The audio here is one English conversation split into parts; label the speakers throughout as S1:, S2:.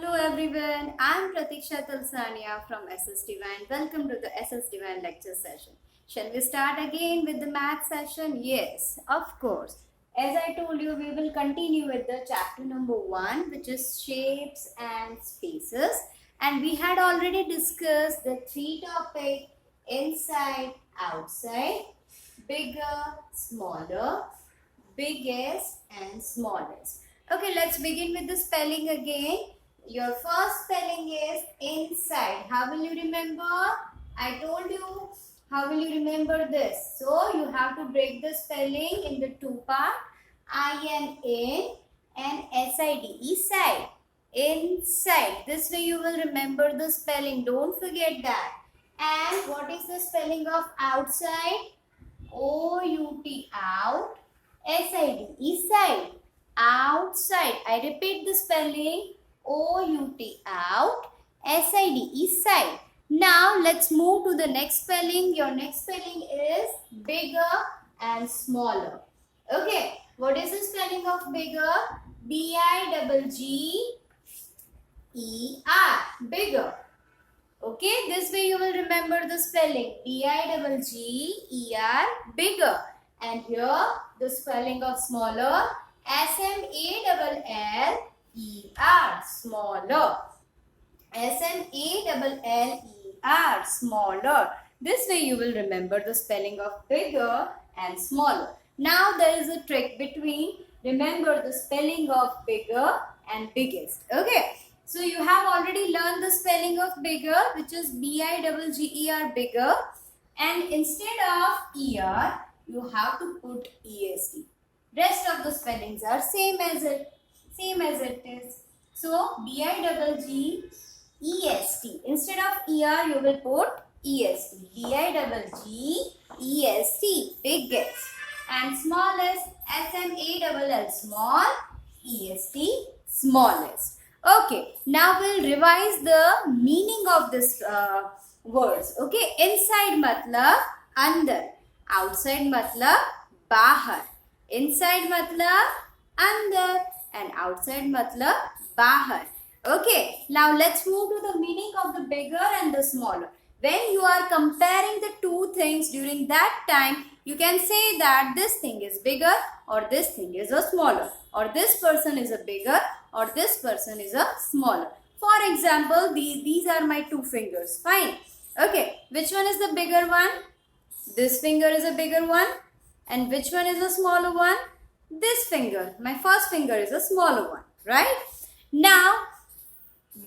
S1: Hello everyone, I am Pratiksha Tulsania from std1. Welcome to the std1 lecture session. Shall we start again with the math session? Yes, of course. As I told you, we will continue with the chapter number 1, which is shapes and spaces. And we had already discussed the three topics: inside, outside, bigger, smaller, biggest and smallest. Okay, let's begin with the spelling again. Your first spelling is inside. How will you remember? I told you. How will you remember this? So you have to break the spelling in the two part. I-N-in and S-I-D-E, side. Inside. This way you will remember the spelling. Don't forget that. And what is the spelling of outside? O-U-T, out. S-I-D-E, side. Outside. I repeat the spelling. O-U-T, out. S-I-D-E, side. Now let's move to the next spelling. Your next spelling is bigger and smaller. Okay. What is the spelling of bigger? B-I-G-G-E-R. Bigger. Okay, this way you will remember the spelling. B-I-G-G-E-R, bigger. And here the spelling of smaller. S-M-A-L-L-E-R, smaller. S-M-A-L-L-E-R, smaller. This way you will remember the spelling of bigger and smaller. Now there is a trick between remember the spelling of bigger and biggest. Okay. So you have already learned the spelling of bigger, which is B-I-G-G-E-R, bigger. And instead of ER, you have to put EST. Rest of the spellings are same as it is. So B-I-G-G-E-S-T. Instead of ER, you will put EST. B-I-G-G-E-S-T, biggest. And smallest, S-M-A-L-L, small, E-S-T, smallest. Okay, now we'll revise the meaning of this words. Okay, inside matlab andar, outside matlab bahar. Inside matlab andar and outside matlab bahar. Okay, now let's move to the meaning of the bigger and the smaller. When you are comparing the two things during that time, you can say that this thing is bigger or this thing is a smaller, or this person is a bigger or this person is a smaller. For example, these are my two fingers. Fine. Okay, which one is the bigger one? This finger is a bigger one. And which one is a smaller one? This finger. My first finger is a smaller one. Right? Now,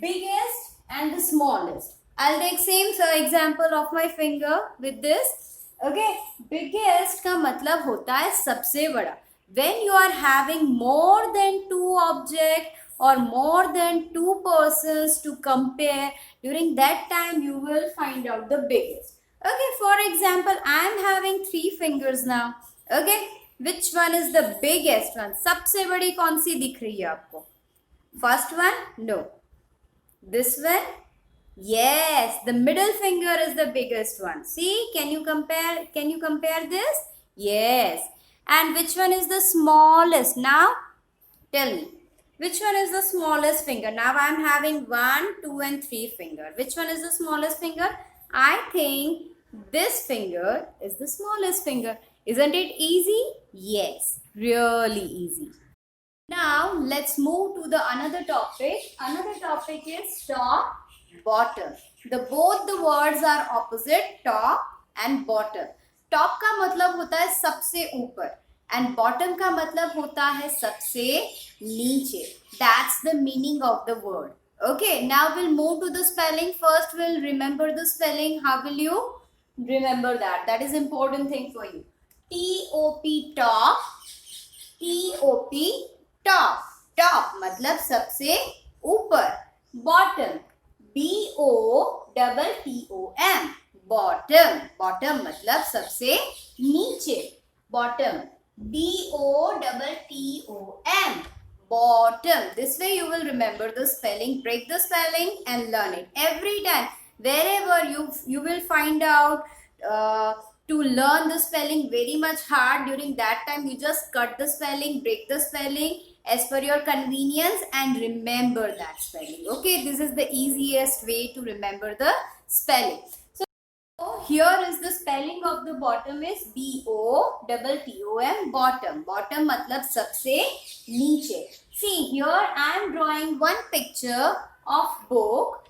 S1: biggest and the smallest. I'll take same example of my finger with this. Okay, biggest का मतलब होता है सबसे बड़ा. When you are having more than two objects or more than two persons to compare, during that time you will find out the biggest. Okay, for example, I am having three fingers now. Okay, which one is the biggest one? सबसे बड़ी कौन सी दिख रही है आपको? First one? No. This one? Yes, the middle finger is the biggest one. See, can you compare this? Yes. And which one is the smallest? Now, tell me. Which one is the smallest finger? Now I am having 1, 2 and 3 finger. Which one is the smallest finger? I think this finger is the smallest finger. Isn't it easy? Yes, really easy. Now let's move to the another topic. Another topic is top, bottom. Both the words are opposite, top and bottom. Top का मतलब होता है सबसे ऊपर and bottom का मतलब होता है सबसे नीचे. That's the meaning of the word. Okay, now we'll move to the spelling. First we'll remember the spelling. How will you remember that? That is important thing for you. T-O-P, top. T-O-P, top. Top मतलब सबसे ऊपर. Bottom. B-O-T-T-O-M. Bottom. Bottom मतलब सबसे नीचे. Bottom. B-O-T-T-O-M. Bottom. This way you will remember the spelling. Break the spelling and learn it. Every time, wherever you will find out to learn the spelling very much hard, during that time you just cut the spelling, break the spelling as per your convenience and remember that spelling. Okay, this is the easiest way to remember the spelling. So here is the spelling of the bottom is BOTTOM, bottom. Bottom matlab sabse niche. See here I am drawing one picture of book.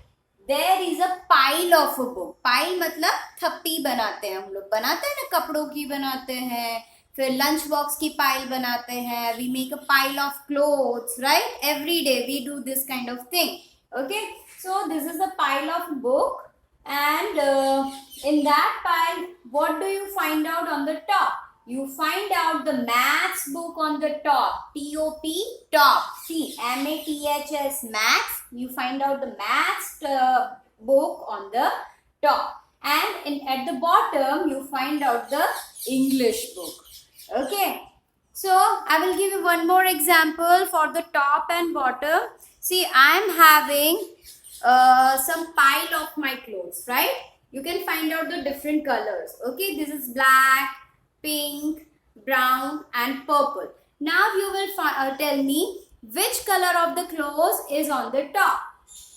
S1: There is a pile of a book. Pile मतलब थप्पी बनाते हैं हम लोग, बनाते हैं ना, कपड़ों की बनाते हैं, फिर लंच बॉक्स की पाइल बनाते हैं. We make a pile of clothes, right? Every day we do this kind of thing. Okay, so this is a pile of book, and in that pile, what do you find out on the top? You find out the maths book on the top. T-O-P, top. See, M-A-T-H-S, maths. You find out the maths book on the top. And at the bottom, you find out the English book. Okay. So, I will give you one more example for the top and bottom. See, I am having some pile of my clothes, right? You can find out the different colors. Okay, this is black, pink, brown and purple. Now you will tell me which color of the clothes is on the top.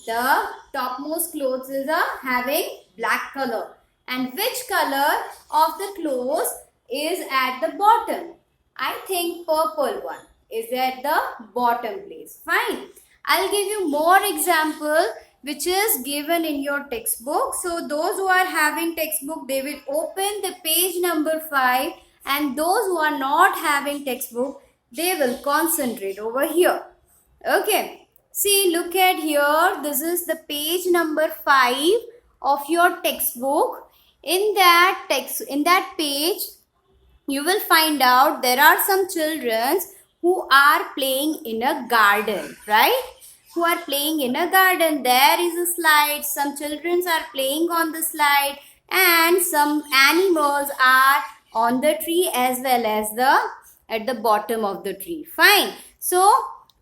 S1: The topmost clothes is having black color, and which color of the clothes is at the bottom? I think purple one is at the bottom place. Fine. I'll give you more example which is given in your textbook. So those who are having textbook, they will open the page number 5, and those who are not having textbook, they will concentrate over here. Okay. See, look at here. This is the page number 5 of your textbook. In that page, you will find out there are some children who are playing in a garden, right? Who are playing in a garden. There is a slide. Some children are playing on the slide, and some animals are on the tree as well as at the bottom of the tree. Fine. So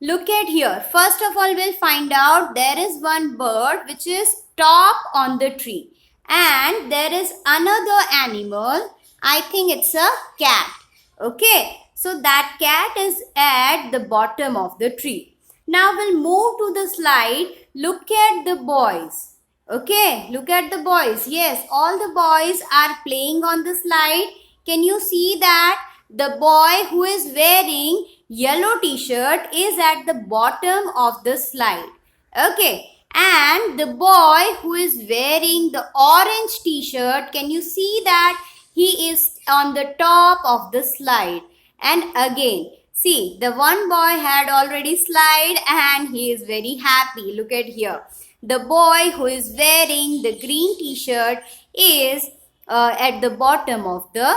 S1: look at here. First of all, we'll find out there is one bird which is top on the tree, and there is another animal. I think it's a cat. Okay. So that cat is at the bottom of the tree. Now we'll move to the slide. Look at the boys. Okay, look at the boys. Yes, all the boys are playing on the slide. Can you see that the boy who is wearing yellow t-shirt is at the bottom of the slide? Okay, and the boy who is wearing the orange t-shirt, can you see that he is on the top of the slide? And again, see, the one boy had already slide and he is very happy. Look at here. The boy who is wearing the green t-shirt is at the bottom of the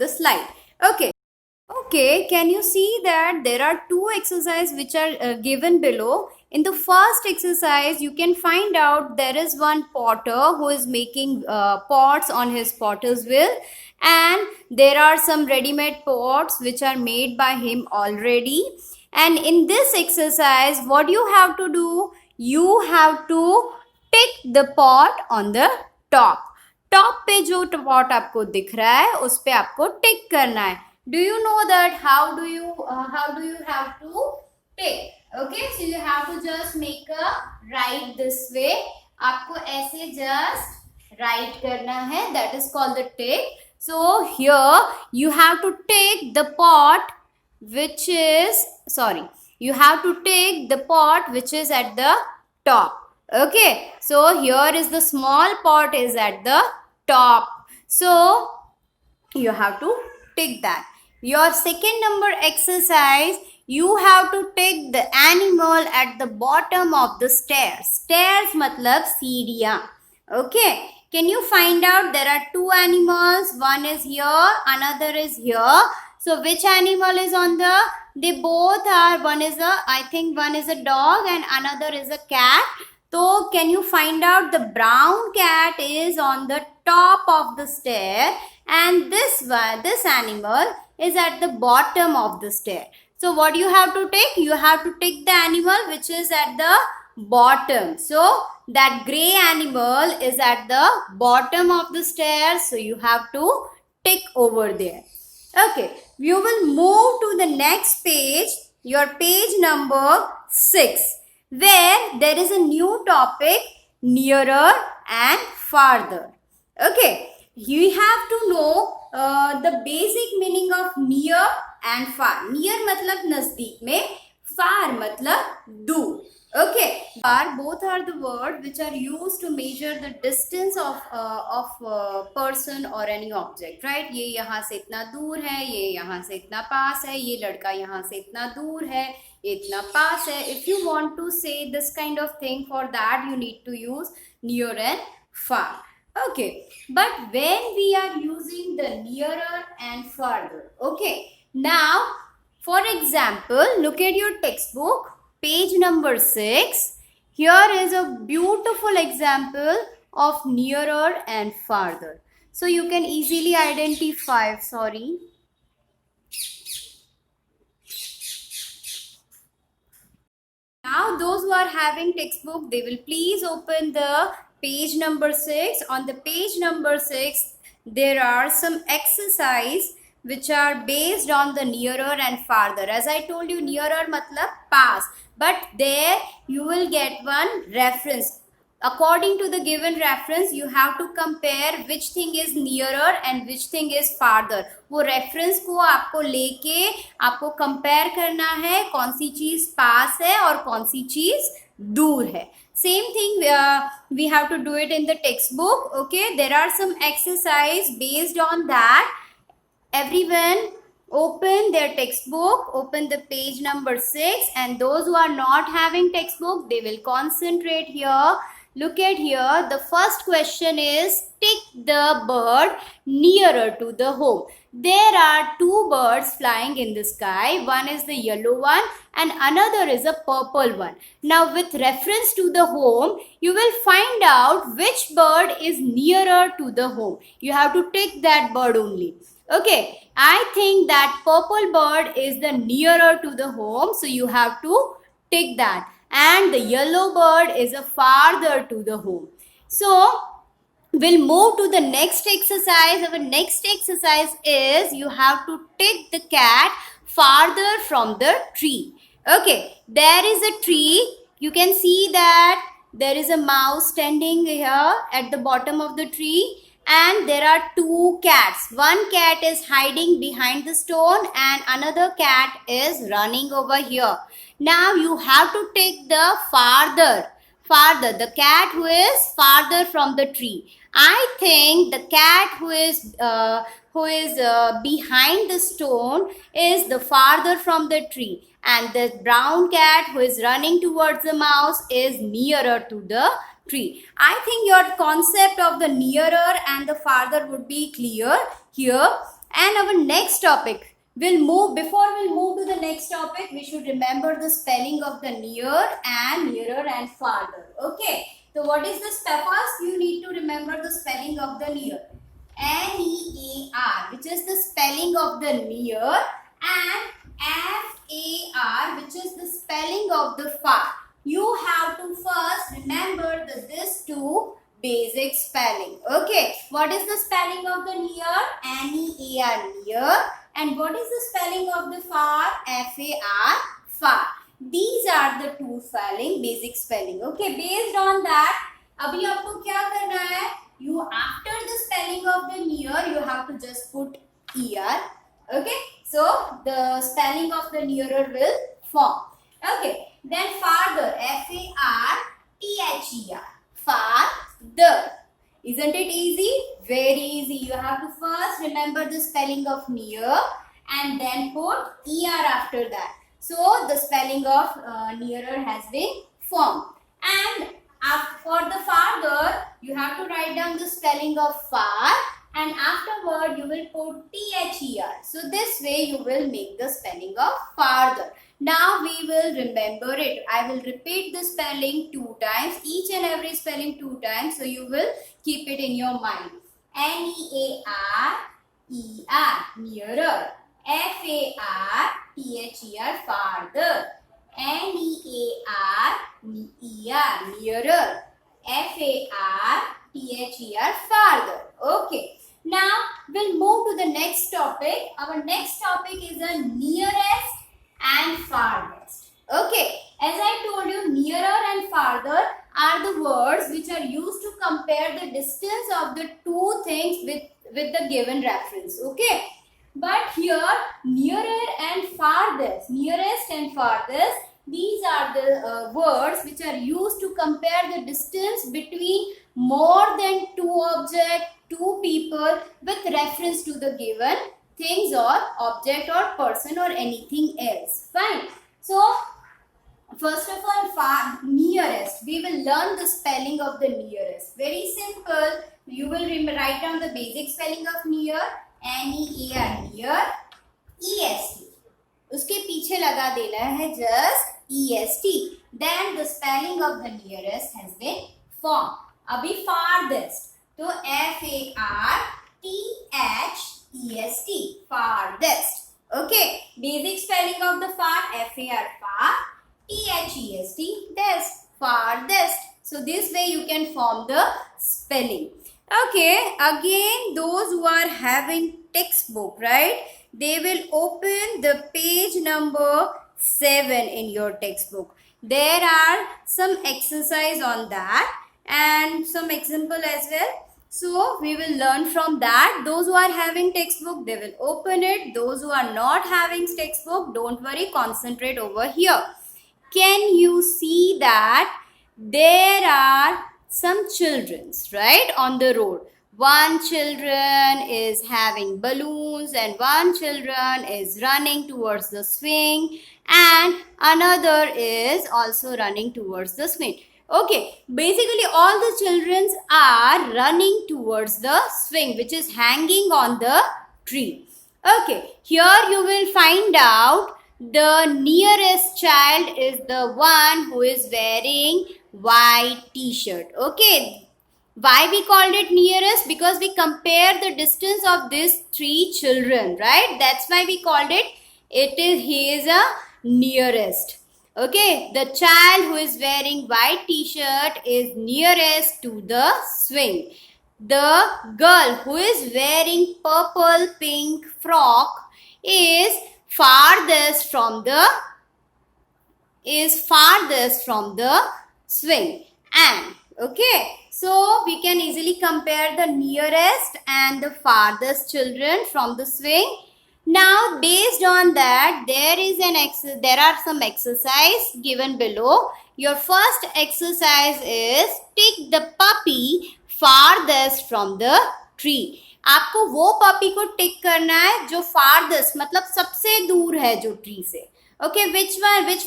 S1: slide. Okay. Okay, can you see that there are two exercises which are given below? In the first exercise, you can find out there is one potter who is making pots on his potter's wheel, and there are some ready-made pots which are made by him already. And in this exercise, what you have to do? You have to tick the pot on the top. Top पे जो pot आपको दिख रहा है उस पे आपको टिक करना है. Do you know that how do you have to tick? Okay, so you have to just make a right this way. आपको ऐसे just right करना है. That is called the tick. So here you have to tick the pot which is you have to tick the pot which is at the top. Okay, so here is the small pot is at the top. So you have to tick that. Your second number exercise, you have to tick the animal at the bottom of the stairs. Stairs matlab सीढ़ियाँ. Okay, can you find out there are two animals? One is here, another is here. So which animal is on the? They both are. One is a dog and another is a cat. So can you find out the brown cat is on the top of the stair, and this animal is at the bottom of the stair. So what you have to take? You have to take the animal which is at the bottom. So that grey animal is at the bottom of the stair. So you have to tick over there. Okay, you will move to the next page, your page number 6, where there is a new topic, nearer and farther. Okay, you have to know the basic meaning of near and far. Near matlab nazdeek mein, far matlab dur. Okay, far both are the word which are used to measure the distance of person or any object, right? ये यहाँ से इतना दूर है, ये यहाँ से इतना पास है, ये लड़का यहाँ से इतना दूर है, ये इतना पास है. If you want to say this kind of thing, for that you need to use near and far. Okay, but when we are using the nearer and farther, okay, now for example, look at your textbook, page number 6. Here is a beautiful example of nearer and farther. So you can easily identify, sorry. Now those who are having textbook, they will please open the page number 6. On the page number 6, there are some exercise which are based on the nearer and farther. As I told you, nearer matlab pass, but there you will get one reference. According to the given reference, you have to compare which thing is nearer and which thing is farther. वो reference को आपको लेके आपको compare करना है कौन सी चीज पास है और कौन सी चीज दूर है. Same thing we have to do it in the textbook. Okay, there are some exercise based on that. Everyone open their textbook, open the page number 6, and those who are not having textbook, they will concentrate here. Look at here, the first question is tick the bird nearer to the home. There are two birds flying in the sky. One is the yellow one and another is a purple one. Now with reference to the home, you will find out which bird is nearer to the home. You have to tick that bird only. Okay, I think that purple bird is the nearer to the home, so you have to tick that. And the yellow bird is a farther to the home. So, we'll move to the next exercise. Our next exercise is you have to tick the cat farther from the tree. Okay, there is a tree. You can see that there is a mouse standing here at the bottom of the tree. And there are two cats. One cat is hiding behind the stone and another cat is running over here. Now you have to take the farther, the cat who is farther from the tree. I think the cat who is behind the stone is the farther from the tree, and the brown cat who is running towards the mouse is nearer to the tree. I think your concept of the nearer and the farther would be clear here. And our next topic, before we move to the next topic, we should remember the spelling of the nearer and farther. Okay, so what is the spell? First you need to remember the spelling of the near. N-E-A-R, which is the spelling of the near, and F-A-R, which is the spelling of the far. You have to first remember this two basic spelling. Okay, what is the spelling of the near? N-E-A-R, near. And what is the spelling of the far? F-A-R, far. These are the two spelling, basic spelling. Okay, based on that, अभी आपको क्या करना है? You, after the spelling of the near, you have to just put ER. Okay, so the spelling of the nearer will form. Okay, then farther, F-A-R-T-H-E-R, farther. Isn't it easy? Very easy. You have to first remember the spelling of near and then put ER after that. So the spelling of nearer has been formed. And for the farther, you have to write down the spelling of far, and afterward you will put T-H-E-R. So this way you will make the spelling of farther. Now we will remember it. I will repeat the spelling 2 times, each and every spelling 2 times, so you will keep it in your mind. N-E-A-R-E-R, nearer. F-A-R-T-H-E-R, farther. N-E-A-R-E-R, nearer. F-A-R-T-H-E-R, farther. Okay. Now we'll move to the next topic. Our next topic is the nearest and farthest. Okay, as I told you, nearer and farther are the words which are used to compare the distance of the two things with the given reference. Okay, but here nearer and farthest, nearest and farthest, these are the words which are used to compare the distance between more than two objects, two people with reference to the given things or object or person or anything else. Fine. So, first of all, nearest. We will learn the spelling of the nearest. Very simple. You will write down the basic spelling of near. N-E-A-R, near. E-S-T. उसके पीछे लगा देना है just E-S-T. Then the spelling of the nearest has been formed. अभी farthest. तो F-A-R-T-H-E-S-T. Farthest. Okay. Basic spelling of the far. F-A-R, far. T-H-E-S-T, dest, farthest. So this way you can form the spelling. Okay, again those who are having textbook, right? They will open the page number 7 in your textbook. There are some exercise on that and some example as well. So we will learn from that. Those who are having textbook, they will open it. Those who are not having textbook, don't worry, concentrate over here. Can you see that there are some children, right, on the road? One children is having balloons and one children is running towards the swing and another is also running towards the swing. Okay, basically all the children are running towards the swing which is hanging on the tree. Okay, here you will find out the nearest child is the one who is wearing white t-shirt. Okay. Why we called it nearest? Because we compare the distance of these three children, right? That's why we called it. He is a nearest. Okay. The child who is wearing white t-shirt is nearest to the swing. The girl who is wearing purple pink frock is farthest from the swing. And okay, so we can easily compare the nearest and the farthest children from the swing. Now based on that, there are some exercise given below. Your first exercise is take the puppy farthest from the tree. आपको वो puppy को टिक करना है जो farthest मतलब सबसे दूर है जो ट्री से. Okay, which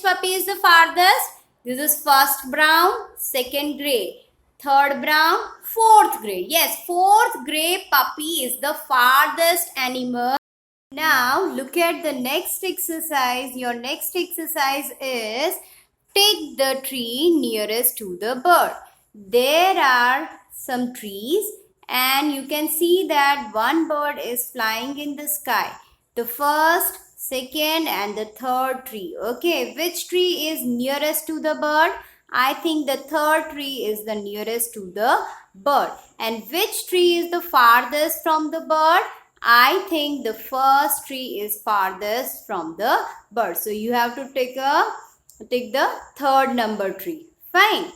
S1: puppy is the farthest? This is first brown, second gray, third brown, fourth gray. Yes, fourth gray puppy is the farthest animal. Now look at the next exercise. Your next exercise is take the tree nearest to the bird. There are some trees and you can see that one bird is flying in the sky. The first, second and the third tree. Okay, which tree is nearest to the bird? I think the third tree is the nearest to the bird. And which tree is the farthest from the bird? I think the first tree is farthest from the bird. So you have to take the third number tree. Fine.